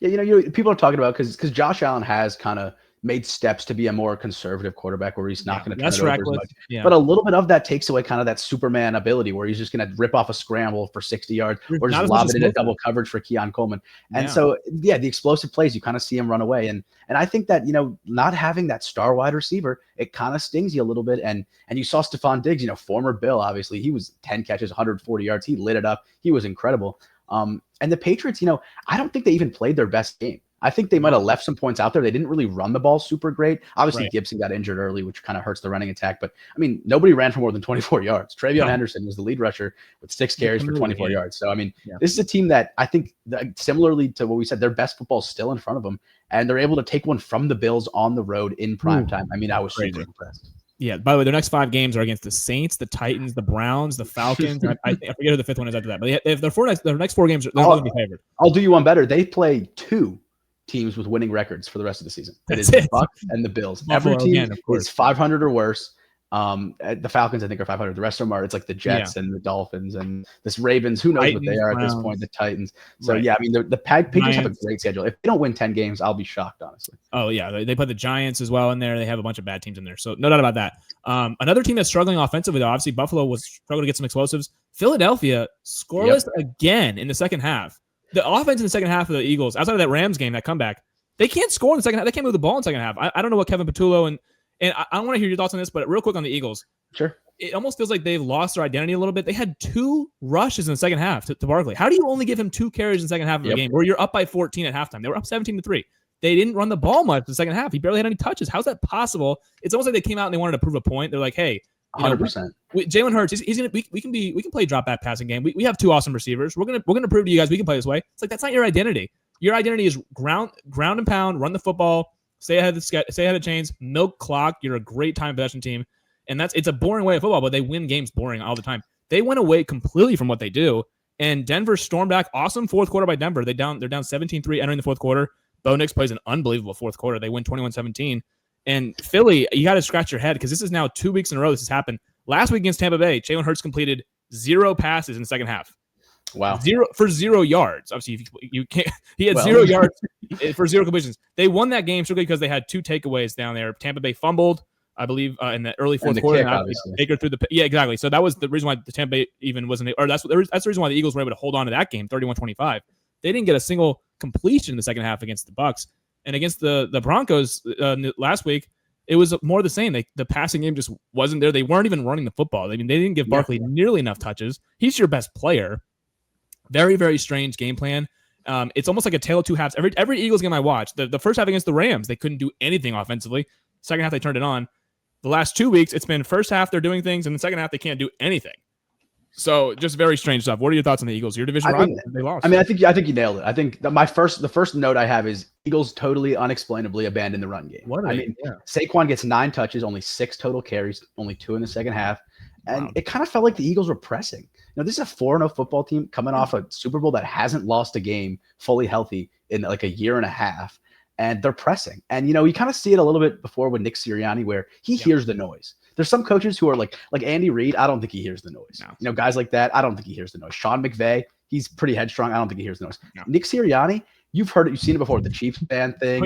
Yeah, people are talking about because Josh Allen has kind of made steps to be a more conservative quarterback where he's not going to turn it over as much. Yeah. But a little bit of that takes away kind of that Superman ability where he's just going to rip off a scramble for 60 yards or just lob it into double coverage for Keon Coleman. And so, the explosive plays, you kind of see him run away. And I think that, not having that star wide receiver, it kind of stings you a little bit. And you saw Stephon Diggs, former Bill, obviously, he was 10 catches, 140 yards. He lit it up. He was incredible. And the Patriots, I don't think they even played their best game. I think they might have left some points out there. They didn't really run the ball super great. Obviously, Gibson got injured early, which kind of hurts the running attack. But, nobody ran for more than 24 yards. Travion Henderson was the lead rusher with 6 carries for 24 yards. So, this is a team that I think, similarly to what we said, their best football is still in front of them. And they're able to take one from the Bills on the road in prime time. I was super impressed. Yeah, by the way, their next 5 games are against the Saints, the Titans, the Browns, the Falcons. I forget who the 5th one is after that. But if their next 4 games, they're going to be favored. I'll do you one better. They play 2 teams with winning records for the rest of the season. It is the Bucs and the Bills. Every team is 500 or worse. The Falcons, I think, are 500. The rest of them are, it's like the Jets and the Dolphins and this Ravens. Who knows Titans, what they are at this point? The Titans. So, the Patriots have a great schedule. If they don't win 10 games, I'll be shocked, honestly. Oh, yeah. They put the Giants as well in there. They have a bunch of bad teams in there. So, no doubt about that. Another team that's struggling offensively, though, obviously, Buffalo was struggling to get some explosives. Philadelphia, scoreless again in the second half. The offense in the second half of the Eagles, outside of that Rams game, that comeback, they can't score in the second half. They can't move the ball in the second half. I don't know what Kevin Patullo and I don't want to hear your thoughts on this, but real quick on the Eagles. Sure. it almost feels like they've lost their identity a little bit. They had 2 rushes in the second half to Barkley. How do you only give him 2 carries in the second half of the game where you're up by 14 at halftime? They were up 17-3. They didn't run the ball much in the second half. He barely had any touches. How's that possible? It's almost like they came out and they wanted to prove a point. They're like, hey, 100%. Jalen Hurts, he's gonna we can play drop back passing game. We have 2 awesome receivers. We're gonna prove to you guys we can play this way. It's like that's not your identity. Your identity is ground and pound, run the football, stay ahead of chains, milk clock. You're a great time possession team. And it's a boring way of football, but they win games boring all the time. They went away completely from what they do. And Denver stormed back. Awesome fourth quarter by Denver. They're down 17-3 entering the fourth quarter. Bo Nix plays an unbelievable fourth quarter. They win 21-17. And Philly, you got to scratch your head because this is now 2 weeks in a row this has happened. Last week against Tampa Bay, Jalen Hurts completed 0 passes in the second half. Wow. 0 yards. Obviously, you can't. He had 0 yards for 0 completions. They won that game strictly because they had 2 takeaways down there. Tampa Bay fumbled, I believe, in the early fourth quarter. Baker threw exactly. So that was the reason why the Tampa Bay even wasn't, or that's the reason why the Eagles were able to hold on to that game, 31-25. They didn't get a single completion in the second half against the Bucs, and against the Broncos last week, it was more the same. The passing game just wasn't there. They weren't even running the football. I mean, they didn't give Barkley nearly enough touches. He's your best player. Very, very strange game plan. It's almost like a tale of 2 halves. Every Eagles game I watched, the first half against the Rams, they couldn't do anything offensively. Second half, they turned it on. The last 2 weeks, it's been first half they're doing things, and the second half they can't do anything. So just very strange stuff. What are your thoughts on the Eagles? Your division rival, they lost. I think you nailed it. I think the first note I have is Eagles totally unexplainably abandoned the run game. Saquon gets 9 touches, only 6 total carries, only 2 in the second half. And it kind of felt like the Eagles were pressing. This is a 4-0 football team coming off a Super Bowl that hasn't lost a game fully healthy in like a year and a half. And they're pressing. And, you kind of see it a little bit before with Nick Sirianni where he hears the noise. There's some coaches who are like Andy Reid. I don't think he hears the noise. No. Guys like that, I don't think he hears the noise. Sean McVay, he's pretty headstrong. I don't think he hears the noise. No. Nick Sirianni, you've heard it. You've seen it before with the Chiefs fan thing.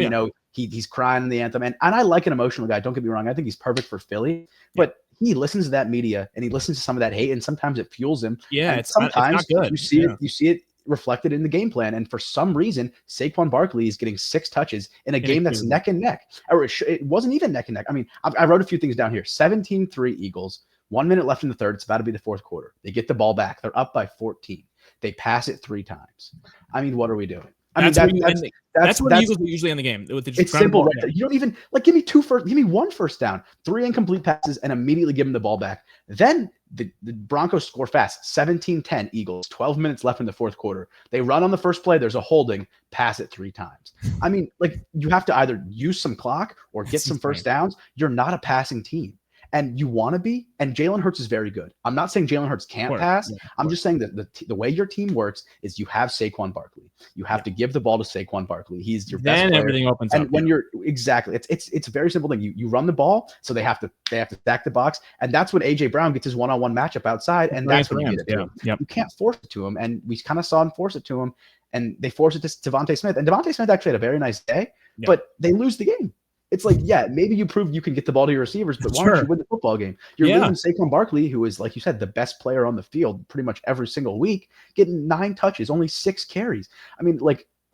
He's crying in the anthem. And I like an emotional guy. Don't get me wrong. I think he's perfect for Philly. But he listens to that media and he listens to some of that hate. And sometimes it fuels him. Yeah, and sometimes it's not good. You see it reflected in the game plan. And for some reason, Saquon Barkley is getting 6 touches in a game that's neck and neck. Or it wasn't even neck and neck. I mean, I wrote a few things down here. 17-3 Eagles, 1 minute left in the third. It's about to be the fourth quarter. They get the ball back. They're up by 14. They pass it 3 times. I mean, what are we doing? That's where the Eagles will usually end the game. It's simple, right there. You don't even give me 1 first down, 3 incomplete passes, and immediately give them the ball back. Then the Broncos score fast, 17-10 Eagles, 12 minutes left in the fourth quarter. They run on the first play. There's a holding, pass it 3 times. I mean, you have to either use some clock or get some first downs. You're not a passing team. And you want to be, and Jalen Hurts is very good. I'm not saying Jalen Hurts can't pass. I'm just saying that the way your team works is you have Saquon Barkley. You have to give the ball to Saquon Barkley. He's your best player. Then everything opens up. And when you're exactly, it's a very simple thing. You run the ball, so they have to stack the box, and that's when AJ Brown gets his one-on-one matchup outside, and that's when you get it to him. You can't force it to him, and we kind of saw him force it to him, and they force it to Devontae Smith, and Devontae Smith actually had a very nice day, but they lose the game. It's like, maybe you proved you can get the ball to your receivers, but why don't you win the football game? You're losing Saquon Barkley, who is, like you said, the best player on the field pretty much every single week, getting 9 touches, only 6 carries. I mean,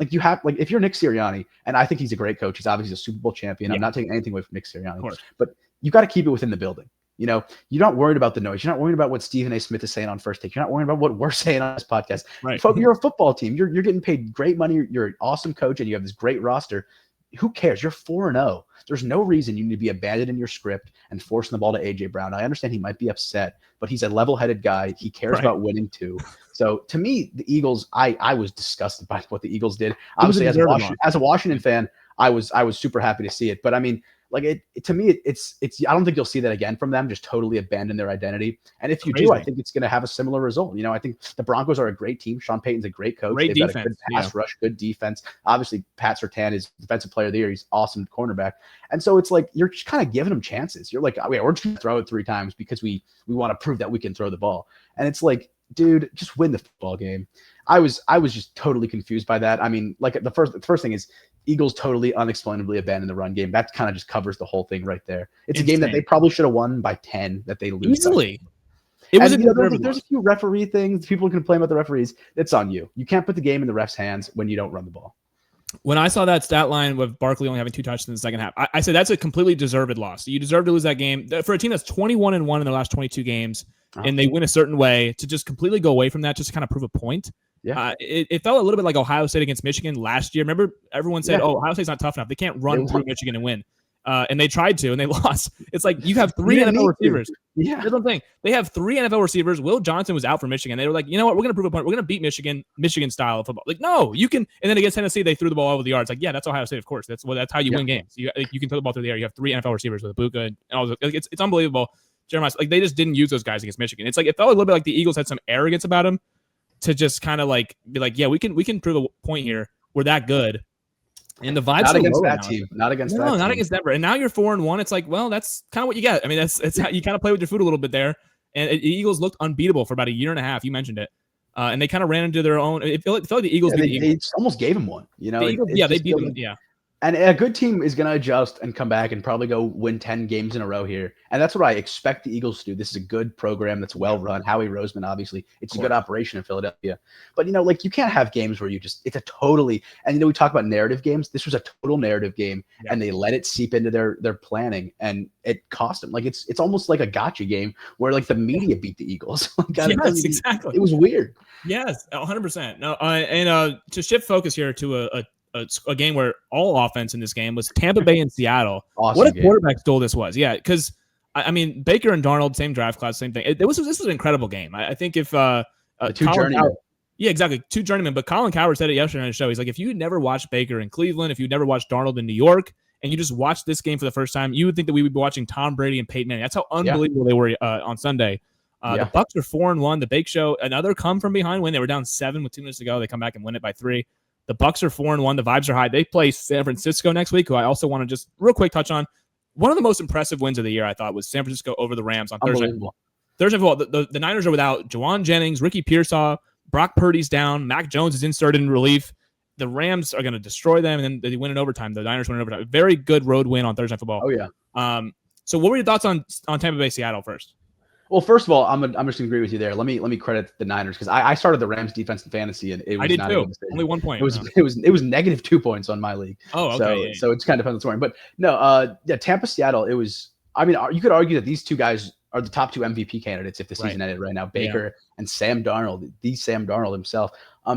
you have, if you're Nick Sirianni, and I think he's a great coach, he's obviously a Super Bowl champion. I'm not taking anything away from Nick Sirianni, but you got to keep it within the building. You're not worried about the noise. You're not worried about what Stephen A. Smith is saying on First Take. You're not worried about what we're saying on this podcast. Right. You're a football team. You're getting paid great money. You're an awesome coach, and you have this great roster. Who cares? You're 4-0. There's no reason you need to be abandoned in your script and forcing the ball to AJ Brown. I understand he might be upset, but he's a level-headed guy. He cares about winning too. So to me, the Eagles, I was disgusted by what the Eagles did. Obviously, as a Washington fan, I was super happy to see it. But I mean, to me, it's I don't think you'll see that again from them, just totally abandon their identity. And if you do, I think it's going to have a similar result. I think the Broncos are a great team. Sean Payton's a great coach. They've got a good pass rush, good defense. Obviously, Pat Surtain is defensive player of the year. He's awesome cornerback. And so it's like, you're just kind of giving them chances. You're like, we're just going to throw it 3 times because we want to prove that we can throw the ball. And it's like, dude, just win the football game. I was just totally confused by that. I mean, the first thing is Eagles totally unexplainably abandoned the run game. That kind of just covers the whole thing right there. It's insane. A game that they probably should have won by 10 that they lose easily. There's a few referee things. People can complain about the referees. It's on you. You can't put the game in the ref's hands when you don't run the ball. when I saw that stat line with Barkley only having 2 touchdowns in the second half, I said that's a completely deserved loss. You deserve to lose that game. For a team that's 21-1 in their last 22 games, and they win a certain way, to just completely go away from that, just to kind of prove a point. Yeah. It felt a little bit like Ohio State against Michigan last year. Remember, everyone said, "Oh, Ohio State's not tough enough. They can't run through Michigan and win." And they tried to, and they lost. It's like you have 3 NFL receivers. Yeah. Here's the thing. They have 3 NFL receivers. Will Johnson was out for Michigan. They were like, you know what? We're going to prove a point. We're going to beat Michigan style of football. Like, no, you can. And then against Tennessee, they threw the ball over the yards. Like, yeah, that's Ohio State, of course. That's how you win games. You can throw the ball through the air. You have 3 NFL receivers with Ibuka and all those. Like, it's unbelievable. Jeremiah, like, they just didn't use those guys against Michigan. It's like it felt a little bit like the Eagles had some arrogance about them to just kind of like be like, yeah, we can prove a point here. We're that good. And the vibes not against that team, not against that. No, not against Denver. And now you're 4-1. It's like, well, that's kind of what you get. I mean, it's how you kind of play with your food a little bit there. And the Eagles looked unbeatable for about a year and a half. You mentioned it, and they kind of ran into their own. It felt like the Eagles. They almost gave them one. You know, they beat them. Yeah. And a good team is going to adjust and come back and probably go win 10 games in a row here. And that's what I expect the Eagles to do. This is a good program that's well run. Howie Roseman, obviously, it's a good operation in Philadelphia. But, like, you can't have games where it's a totally – and, we talk about narrative games. This was a total narrative game, and they let it seep into their planning, and it cost them. Like, it's almost like a gotcha game where, like, the media beat the Eagles. Yes, exactly. It was weird. Yes, 100%. No, and to shift focus here to a game where all offense in this game was Tampa Bay and Seattle. Awesome what a game. Quarterback duel this was. Yeah, because, I mean, Baker and Darnold, same draft class, same thing. This was an incredible game. I think if 2 journeymen. Yeah, exactly. 2 journeymen. But Colin Cowherd said it yesterday on the show. He's like, if you never watched Baker in Cleveland, if you never watched Darnold in New York, and you just watched this game for the first time, you would think that we would be watching Tom Brady and Peyton Manning. That's how unbelievable they were on Sunday. The Bucs are 4-1. The Bake Show, another come from behind win. They were down 7 with 2 minutes to go. They come back and win it by 3. The Bucs are 4-1. The vibes are high. They play San Francisco next week, who I also want to just real quick touch on. One of the most impressive wins of the year, I thought, was San Francisco over the Rams on Thursday. Thursday of all, the Niners are without Juwan Jennings, Ricky Pearsall, Brock Purdy's down, Mac Jones is inserted in relief. The Rams are going to destroy them, and then they win in overtime. The Niners win in overtime. Very good road win on Thursday Night Football. Oh, yeah. So what were your thoughts on Tampa Bay Seattle first? Well, first of all, I'm just going to agree with you there. Let me credit the Niners because I started the Rams defense in fantasy, and it was I did not too. Only 1 point. It was negative 2 points on my league. Oh, okay. So it's kind of fun this morning. But no, Tampa Seattle. It was. I mean, you could argue that these 2 guys are the top 2 MVP candidates if the season ended right now. Baker and Sam Darnold, the Sam Darnold himself.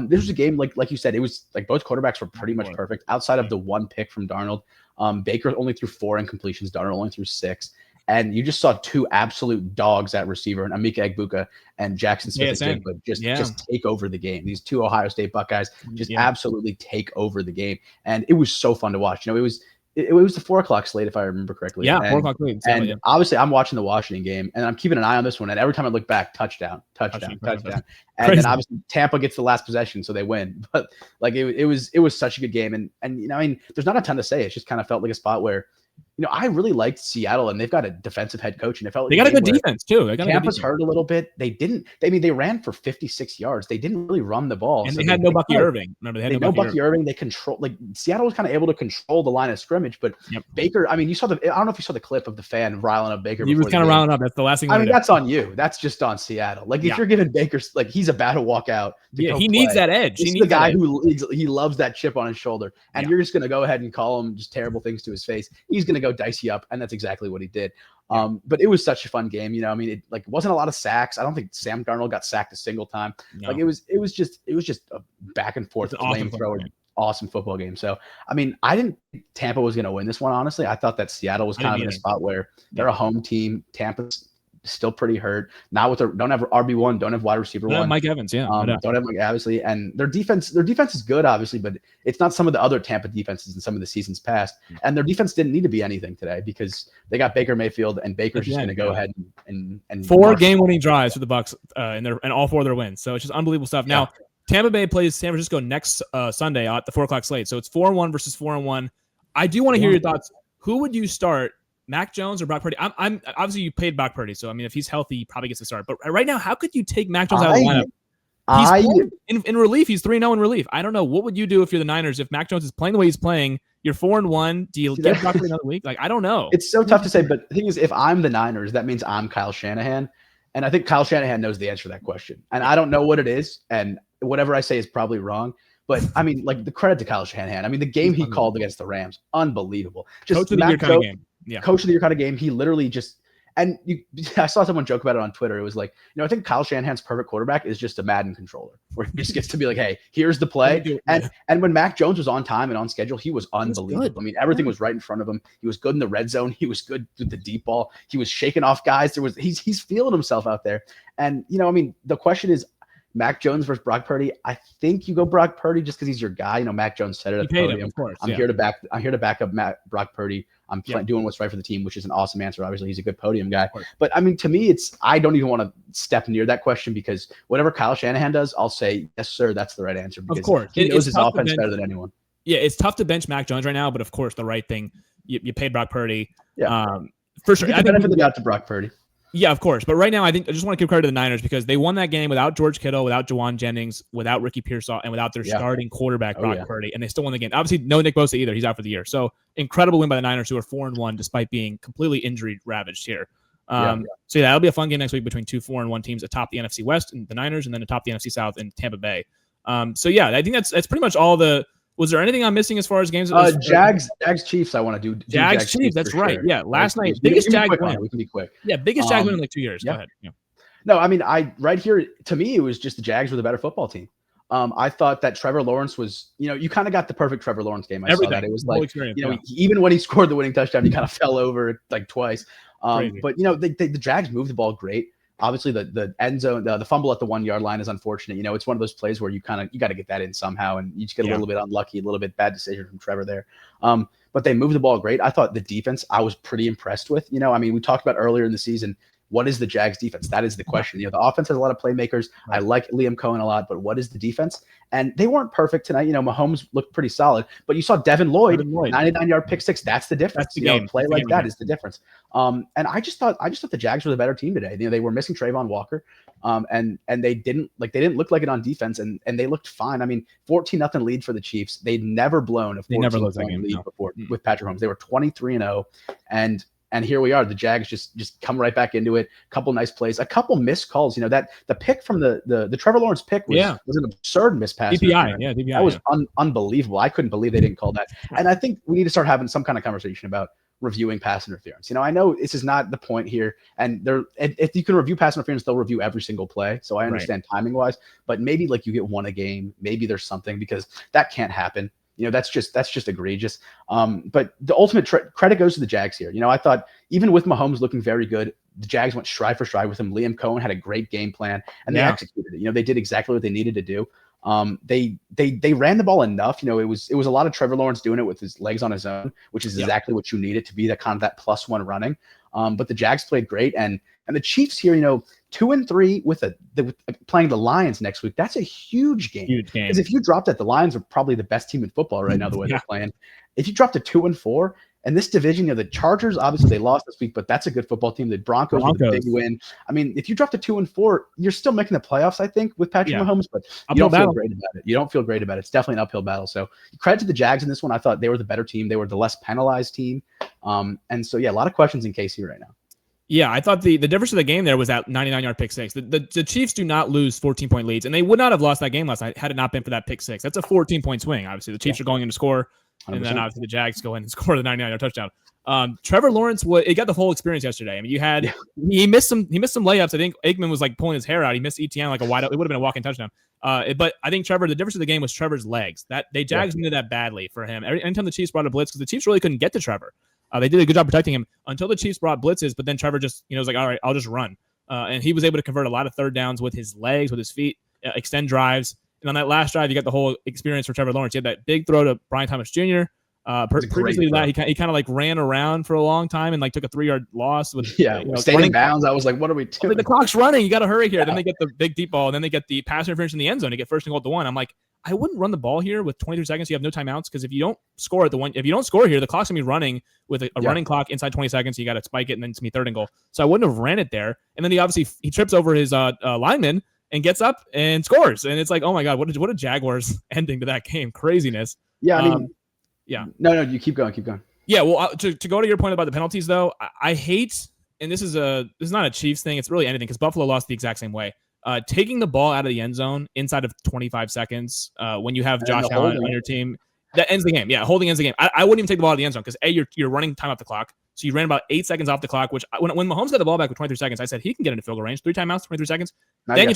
This was a game like you said. It was like both quarterbacks were pretty much perfect outside of the 1 pick from Darnold. Baker only threw 4 incompletions. Darnold only threw 6. And you just saw 2 absolute dogs at receiver, and Emeka Egbuka and Jackson Smith-Njigba just take over the game. These 2 Ohio State Buckeyes just absolutely take over the game, and it was so fun to watch. It was the 4:00 slate if I remember correctly. Yeah, 4:00 slate. And obviously, I'm watching the Washington game, and I'm keeping an eye on this one. And every time I look back, touchdown. And then obviously Tampa gets the last possession, so they win. But like it was such a good game, and I mean, there's not a ton to say. It just kind of felt like a spot where. I really liked Seattle, and they've got a defensive head coach, and it felt like they got a good defense too. Tampa's hurt a little bit. They didn't. They ran for 56 yards. They didn't really run the ball, and they had no Bucky Irving. Remember, they had no Bucky Irving. They control Seattle was kind of able to control the line of scrimmage, but Baker. I mean, you saw I don't know if you saw the clip of the fan riling up Baker. He was kind of riling up. That's the last thing. I mean, that's on you. That's just on Seattle. Like if you're giving Baker he's about to walk out. He needs that edge. He's the guy who he loves that chip on his shoulder, and you're just gonna go ahead and call him just terrible things to his face. He's gonna go dice you up, and that's exactly what he did. But it was such a fun game. I mean, it wasn't a lot of sacks. I don't think Sam Darnold got sacked a single time. No. Like it was just a back and forth flamethrower, awesome football game. So I mean, I didn't think Tampa was going to win this one. Honestly, I thought that Seattle was kind of in a spot where they're a home team. Tampa's still pretty hurt. Not don't have RB1, don't have wide receiver 1. Mike Evans, don't have Mike, obviously, and their defense is good, obviously, but it's not some of the other Tampa defenses in some of the seasons past. And their defense didn't need to be anything today because they got Baker Mayfield, and Baker's just going to go ahead and 4 game-winning drives for the Bucs, and all 4 of their wins. So it's just unbelievable stuff. Now, Tampa Bay plays San Francisco next Sunday at the 4:00 slate. So it's 4-1 versus 4-1. I do want to hear your thoughts. Who would you start? Mac Jones or Brock Purdy? I'm obviously you paid Brock Purdy, so I mean if he's healthy, he probably gets to start. But right now, how could you take Mac Jones out of the lineup? He's in relief. He's 3-0 in relief. I don't know. What would you do if you're the Niners if Mac Jones is playing the way he's playing? You're 4-1. Do you give Brock Purdy another week? Like I don't know. It's so tough to say. But the thing is, if I'm the Niners, that means I'm Kyle Shanahan, and I think Kyle Shanahan knows the answer to that question. And I don't know what it is, and whatever I say is probably wrong. But I mean, like, the credit to Kyle Shanahan. I mean, the game he called against the Rams, unbelievable. Just coach of the year kind of game. Yeah, coach of the year kind of game. He literally just. And I saw someone joke about it on Twitter. It was like, I think Kyle Shanahan's perfect quarterback is just a Madden controller, where he just gets to be like, hey, here's the play. And when Mac Jones was on time and on schedule, he was unbelievable. I mean, everything was right in front of him. He was good in the red zone. He was good with the deep ball. He was shaking off guys. He's feeling himself out there. And, I mean, the question is, Mac Jones versus Brock Purdy. I think you go Brock Purdy just because he's your guy. Mac Jones said it at the podium. Of course, I'm here to back up Brock Purdy. I'm doing what's right for the team, which is an awesome answer. Obviously, he's a good podium guy. But I mean, to me, I don't even want to step near that question, because whatever Kyle Shanahan does, I'll say, yes, sir, that's the right answer. Because of course, he knows his offense better than anyone. Yeah, it's tough to bench Mac Jones right now, but of course, the right thing, you paid Brock Purdy. Yeah, for sure. I benefit the doubt to Brock Purdy. Yeah, of course. But right now, I just want to give credit to the Niners, because they won that game without George Kittle, without Jawan Jennings, without Ricky Pearsall, and without their starting quarterback, Brock Purdy. And they still won the game. Obviously, no Nick Bosa either. He's out for the year. So incredible win by the Niners, who are 4-1 despite being completely injury ravaged here. So that'll be a fun game next week between two 4-1 teams atop the NFC West, and the Niners, and then atop the NFC South in Tampa Bay. I think that's pretty much all the. Was there anything I'm missing as far as games? Jags Chiefs. I want to do Jags Chiefs. That's right. Sure. Yeah, last night, biggest Jags win. We can be quick. Yeah, biggest Jags win in like 2 years. Go ahead. Yeah. No, I mean, right here, to me, it was just the Jags were the better football team. I thought that Trevor Lawrence was, you kind of got the perfect Trevor Lawrence game. I saw that. It was like, even when he scored the winning touchdown, he kind of fell over like twice. But the Jags moved the ball great. Obviously, the end zone, the fumble at the 1 yard line is unfortunate. It's one of those plays where you got to get that in somehow, and you just get a little bit unlucky, a little bit bad decision from Trevor there. But they moved the ball great. I thought the defense I was pretty impressed with. I mean, we talked about earlier in the season, what is the Jags defense? That is the question. The offense has a lot of playmakers. Right. I like Liam Cohen a lot, but what is the defense? And they weren't perfect tonight. Mahomes looked pretty solid, but you saw Devin Lloyd. 99-yard pick six. That's the difference. That's the game. Play like that is the difference. And I just thought the Jags were the better team today. They were missing Trayvon Walker. And they didn't look like it on defense, and they looked fine. I mean, 14-0 lead for the Chiefs. They'd never blown a 14-point lead before with Patrick Mahomes. They were 23-0, and here we are. The Jags just come right back into it. A couple nice plays, a couple missed calls. That the pick from the Trevor Lawrence pick was an absurd miss pass. DPI, DPI. That was unbelievable. I couldn't believe they didn't call that. And I think we need to start having some kind of conversation about reviewing pass interference. I know this is not the point here, and if you can review pass interference, they'll review every single play. So I understand timing wise, but maybe like you get one a game, maybe there's something, because that can't happen. That's just egregious. But the ultimate credit goes to the Jags here. I thought even with Mahomes looking very good, the Jags went stride for stride with him. Liam Cohen had a great game plan, and they executed it. They did exactly what they needed to do. They ran the ball enough. It was a lot of Trevor Lawrence doing it with his legs on his own, which is exactly what you needed to be that kind of that +1 running. But the Jags played great, and the Chiefs here, 2-3 with playing the Lions next week. That's a huge game. Because if you dropped that, the Lions are probably the best team in football right now, the way they're playing. If you dropped to 2-4, and this division, the Chargers, obviously they lost this week, but that's a good football team. The Broncos with a big win. I mean, if you drop to 2-4, you're still making the playoffs, I think, with Patrick Mahomes, but you don't feel great about it. You don't feel great about it. It's definitely an uphill battle. So credit to the Jags in this one. I thought they were the better team. They were the less penalized team. And so, a lot of questions in KC right now. Yeah, I thought the difference of the game there was that 99-yard pick six. The Chiefs do not lose 14-point leads, and they would not have lost that game last night had it not been for that pick six. That's a 14-point swing. Obviously, the Chiefs are going in to score, 100%. And then obviously the Jags go in and score the 99-yard touchdown. Trevor Lawrence got the whole experience yesterday. I mean, he missed some layups. I think Aikman was like pulling his hair out. He missed ETN like a wide open. It would have been a walk-in touchdown. But I think the difference of the game was Trevor's legs. Jags needed that badly for him. Anytime the Chiefs brought a blitz, because the Chiefs really couldn't get to Trevor. They did a good job protecting him until the Chiefs brought blitzes, but then Trevor just, was like, all right, I'll just run. And he was able to convert a lot of third downs with his legs, with his feet, extend drives. And on that last drive, you got the whole experience for Trevor Lawrence. He had that big throw to Brian Thomas Jr. Previously to that, he kind of like ran around for a long time and like took a 3-yard loss with staying in bounds. I was like, what are we doing? Like, the clock's running. You got to hurry here. Then they get the big deep ball, and then they get the pass interference in the end zone to get first and goal at the 1. I'm like, I wouldn't run the ball here with 23 seconds. You have no timeouts, because if you don't score at the 1, if you don't score here, the clock's gonna be running with a running clock inside 20 seconds. So you got to spike it, and then it's gonna be 3rd and goal. So I wouldn't have ran it there. And then he trips over his lineman and gets up and scores. And it's like, oh my god, what a Jaguars ending to that game. Craziness. Yeah, I mean, No, you keep going. Yeah, well, to go to your point about the penalties, though, I hate, and this is not a Chiefs thing. It's really anything, because Buffalo lost the exact same way. taking the ball out of the end zone inside of 25 seconds when you have Josh Allen on your team, that ends the game. Yeah, holding ends the game. I wouldn't even take the ball out of the end zone because you're running time off the clock. So you ran about 8 seconds off the clock, which when Mahomes got the ball back with 23 seconds, I said he can get into field goal range. 3 timeouts, 23 seconds. Then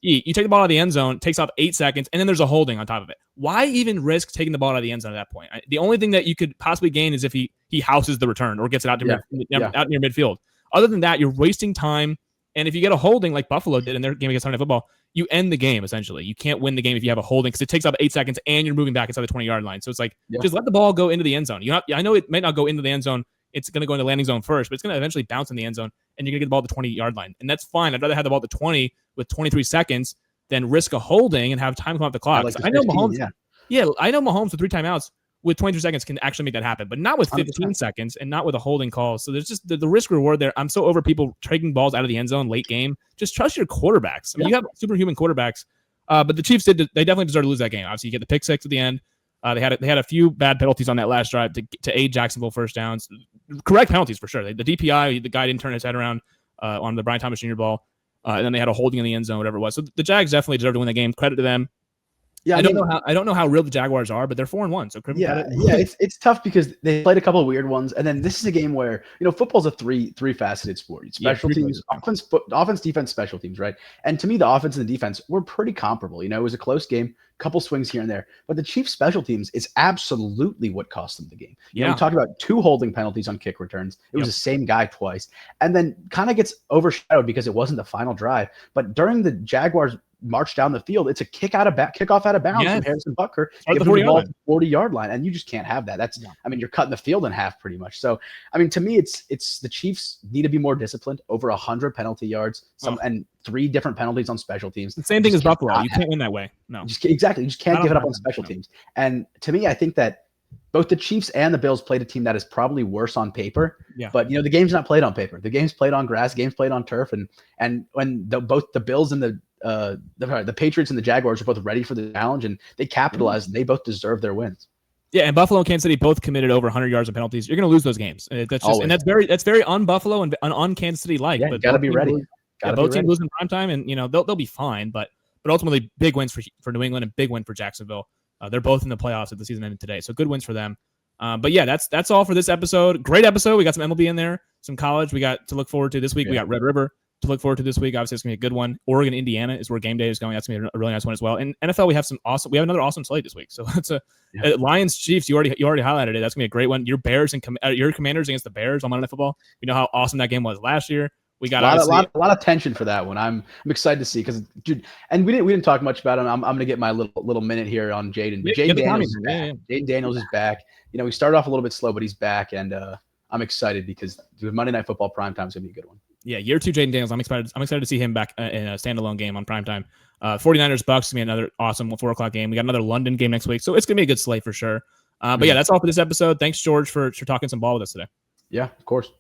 you take the ball out of the end zone, takes off 8 seconds, and then there's a holding on top of it. Why even risk taking the ball out of the end zone at that point? The only thing that you could possibly gain is if he houses the return or gets it out near midfield. Other than that, you're wasting time. And if you get a holding like Buffalo did in their game against Sunday Football, you end the game, essentially. You can't win the game if you have a holding because it takes up 8 seconds and you're moving back inside the 20-yard line. So it's like, just let the ball go into the end zone. I know it might not go into the end zone. It's going to go into the landing zone first, but it's going to eventually bounce in the end zone, and you're going to get the ball at the 20-yard line. And that's fine. I'd rather have the ball at the 20 with 23 seconds than risk a holding and have time come off the clock. I know Mahomes. I know Mahomes with 3 timeouts with 23 seconds can actually make that happen, but not with 15 100%. Seconds and not with a holding call. So there's just the risk reward there. I'm so over people taking balls out of the end zone late game. Just trust your quarterbacks. I mean, you have superhuman quarterbacks, but the Chiefs they definitely deserve to lose that game. Obviously, you get the pick six at the end. They had a few bad penalties on that last drive to aid Jacksonville first downs. Correct penalties for sure. The DPI, the guy didn't turn his head around on the Brian Thomas Jr. ball, and then they had a holding in the end zone, whatever it was. So the Jags definitely deserve to win the game. Credit to them. Yeah, I don't know how real the Jaguars are, but they're 4-1. So it's tough because they played a couple of weird ones, and then this is a game where football's a three faceted sport: special teams, offense, defense, special teams, right? And to me, the offense and the defense were pretty comparable. It was a close game, couple swings here and there, but the Chiefs' special teams is absolutely what cost them the game. We talked about 2 holding penalties on kick returns. It was the same guy twice, and then kind of gets overshadowed because it wasn't the final drive. But during the Jaguars march down the field, it's a kickoff out of bounds from Harrison Butker to the 40-yard line, and you just can't have that. You're cutting the field in half pretty much. So to me, it's the Chiefs need to be more disciplined. Over 100 penalty yards, and 3 different penalties on special teams. The same thing as Buffalo. You can't win that way. No, exactly. You just can't give it up on special teams. And to me, I think that both the Chiefs and the Bills played a team that is probably worse on paper. Yeah. But the game's not played on paper. The game's played on grass. The game's played on turf. And when both the Bills and the Patriots and the Jaguars are both ready for the challenge, and they capitalized, and they both deserve their wins. Yeah, and Buffalo and Kansas City both committed over 100 yards of penalties. You're going to lose those games. That's very un-Buffalo and un-Kansas City like. Yeah, but you got to be ready. Both teams lose in prime time, and they'll be fine. But ultimately, big wins for New England and big win for Jacksonville. They're both in the playoffs at the season ended today, so good wins for them. But yeah, that's all for this episode. Great episode. We got some MLB in there, some college we got to look forward to this week. We got Red River to look forward to this week. Obviously, it's gonna be a good one. Oregon, Indiana is where game day is going. That's gonna be a really nice one as well. And NFL, we have another awesome slate this week. So it's Lions Chiefs. You already highlighted it. That's gonna be a great one. Your Bears and your Commanders against the Bears on Monday Night Football. We know how awesome that game was last year. We got a lot of tension for that one. I'm excited to see because, dude, and we didn't talk much about him. I'm gonna get my little minute here on Jaden. Jaden Daniels is back. Jaden Daniels is back. We started off a little bit slow, but he's back, and I'm excited because Monday Night Football primetime is gonna be a good one. Yeah, year 2 Jaden Daniels. I'm excited to see him back in a standalone game on primetime. 49ers Bucs is gonna be another awesome 4:00 game. We got another London game next week, so it's gonna be a good slate for sure. But yeah, that's all for this episode. Thanks, George, for talking some ball with us today. Yeah, of course.